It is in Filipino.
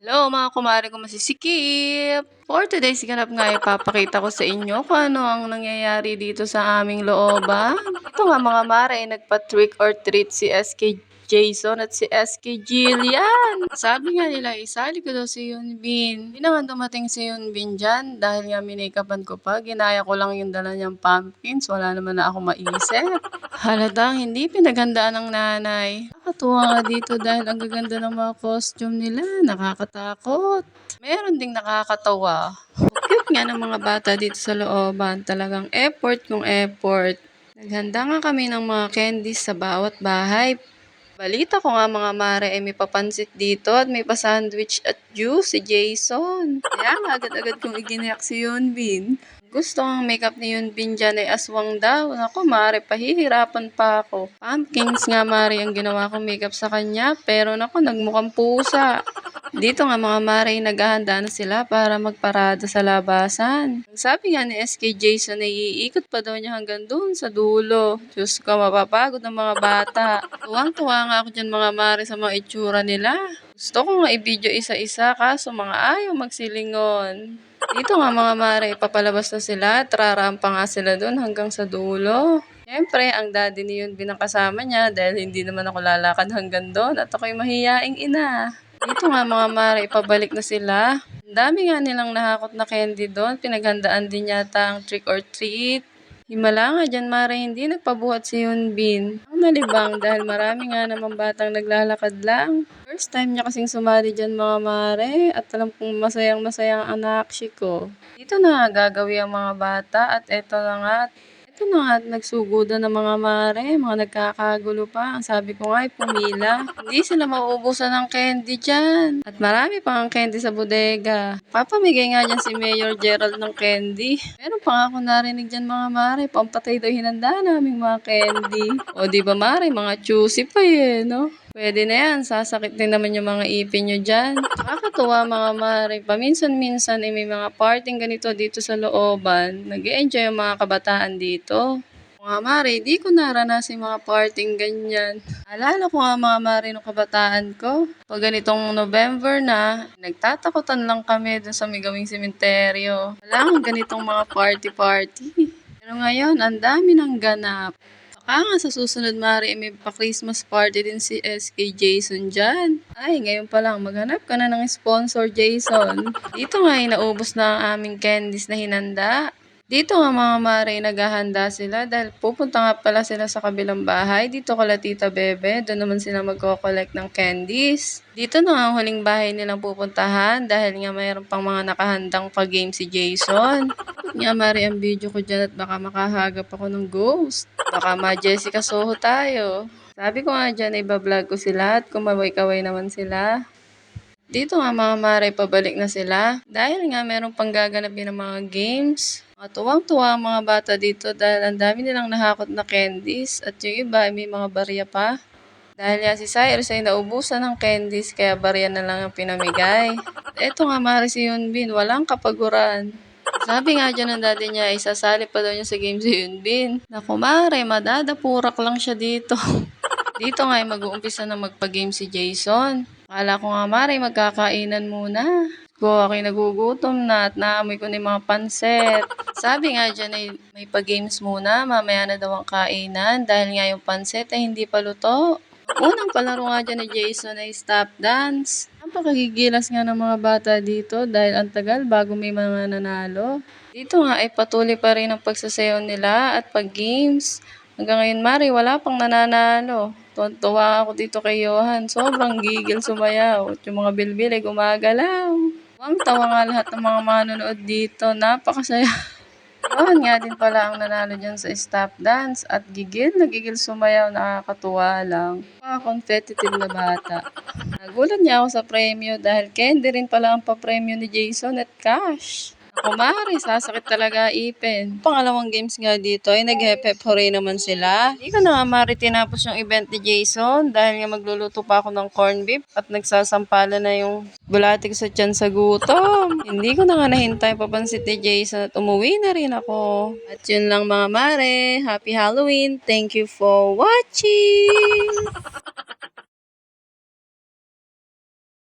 Hello mga kumare ko masisikip! For today's ganap nga ipapakita ko sa inyo kung ano ang nangyayari dito sa aming looban. Ito nga mga mare ay nagpa-trick or treat si SK Jason at si SK Jillian. Sabi nga nila isali ko daw si Yunbin. Hindi naman dumating si Yunbin dyan dahil nga minakapan ko pa. Ginaya ko lang yung dala niyang pumpkins. Wala naman na ako maisip. Halatang hindi pinaghandaan ng nanay. Nakakatuwa nga dito dahil ang gaganda ng mga costume nila. Nakakatakot. Meron ding nakakatawa. Cute nga ng mga bata dito sa looban. Talagang effort kung effort. Naghanda nga kami ng mga candies sa bawat bahay. Balita ko nga mga mare ay may papansit dito at may pa-sandwich at juice si Jason. Kaya nga agad-agad kong iginayak si Yunbin. Gusto ang makeup ni Yunbin dyan ay aswang daw. Naku mare, pahihirapan pa ako. Pumpkins nga mare ang ginawa kong makeup sa kanya pero naku nagmukhang pusa. Dito nga mga mare naghahanda na sila para magparada sa labasan. Ang sabi nga ni SK Jason ay iikot pa daw niya hanggang doon sa dulo. Diyos ko, mapapagod ng mga bata. Tuwang-tuwa nga ako dyan mga mare sa mga itsura nila. Gusto ko nga i-video isa-isa kaso mga ayaw magsilingon. Dito nga mga mare, ipapalabas na sila at rarampa nga sila doon hanggang sa dulo. Siyempre, ang daddy ni yun binakasama niya dahil hindi naman ako lalakad hanggang doon at ako'y mahiyaing ina. Dito nga mga mare, ipabalik na sila. Ang dami nga nilang nahakot na candy doon. Pinaghandaan din yata ang trick or treat. Himala nga dyan mare, hindi nagpabuhat si Yunbin. Ang nalibang dahil marami nga namang batang naglalakad lang. First time niya kasing sumali dyan mga mare at alam kong masayang masayang anak ko. Dito na nga gagawin ang mga bata at eto na nga. Ito na nga, nagsugudan ng mga mare, mga nagkakagulo pa. Ang sabi ko nga ay pumila. Hindi sila mauubusan ng candy dyan. At marami pa ang candy sa bodega. Papamigay nga dyan si Mayor Gerald ng candy. Meron pa nga ako narinig dyan mga mare, pampatay daw hinanda naming mga candy. O di ba mare, mga choosy pa no? Pwede na yan, sasakit din naman yung mga ipin nyo dyan. Nakakatuwa mga mare, paminsan-minsan ay may mga parting ganito dito sa looban. Nag-e-enjoy yung mga kabataan dito. Mga mare, di ko naranasin mga parting ganyan. Alala ko nga mga mare nung kabataan ko. Pag ganitong November na, nagtatakutan lang kami dun sa may gawing sementeryo. Wala nga ganitong mga party-party. Pero ngayon, ang dami ng ganap. Baka nga sa susunod mare, may pa-Christmas party din si SK Jason dyan. Ay, ngayon pa lang, maghanap ka na ng sponsor, Jason. Dito nga, naubos na ang aming candies na hinanda. Dito nga mga mare, naghahanda sila dahil pupunta nga pala sila sa kabilang bahay. Dito kala Tita Bebe, doon naman sila magko-collect ng candies. Dito na nga ang huling bahay nilang pupuntahan dahil nga mayroon pang mga nakahandang pa-game si Jason. Nga mare ang video ko dyan at baka makahagap ako ng ghost. Baka ma-Jessica Soho tayo. Sabi ko nga dyan, iba-vlog ko sila at kumaway-kaway naman sila. Dito nga mga mare, pabalik na sila. Dahil nga meron pang gaganapin ng mga games. Mga tuwang-tuwa ang mga bata dito dahil ang dami nilang nahakot na candies at yung iba ay may mga barya pa. Dahil nga si Cyrus ay naubusan ng candies kaya barya na lang ang pinamigay. Eto nga mare si Yunbin, walang kapaguran. Sabi nga dyan ng daddy niya, isasali pa daw niya sa game si Yunbin. Naku mare, madadapurak lang siya dito. Dito nga ay mag-uumpisa na magpa-game si Jason. Akala ko nga mare, magkakainan muna. Ako'y nagugutom na at naamoy ko na yung mga pansit. Sabi nga dyan ay may pa-games muna, mamaya na daw ang kainan dahil nga yung pansit ay hindi pa luto. Unang palaro nga dyan ni Jason ay stop dance. Napakagigilas nga ng mga bata dito dahil ang tagal bago may mga nanalo. Dito nga ay patuloy pa rin ang pagsasayaw nila at pag-games. Hanggang ngayon mare, wala pang nananalo. Tuwa ako dito kay Johan. Sobrang gigil sumayaw. At yung mga bilbil ay gumagalaw. Tawa nga lahat ng mga manonood dito. Napakasaya. Johan nga din pala ang nanalo dyan sa stop dance. At nagigil sumayaw. Nakakatuwa lang. Competitive na bata. Nagulat niya ako sa premyo dahil candy rin pala ang pa-premyo ni Jason at cash. Ako mare, sasakit talaga ipin. Pangalawang games nga dito ay nag-hep-hep hooray naman sila. Hindi ko na nga mare tinapos yung event ni Jason dahil nga magluluto pa ako ng corn beef at nagsasampala na yung bulati ko sa tiyan sa gutom. Hindi ko na nga nahintay papansit ni Jason at umuwi na rin ako. At yun lang mga mare. Happy Halloween. Thank you for watching!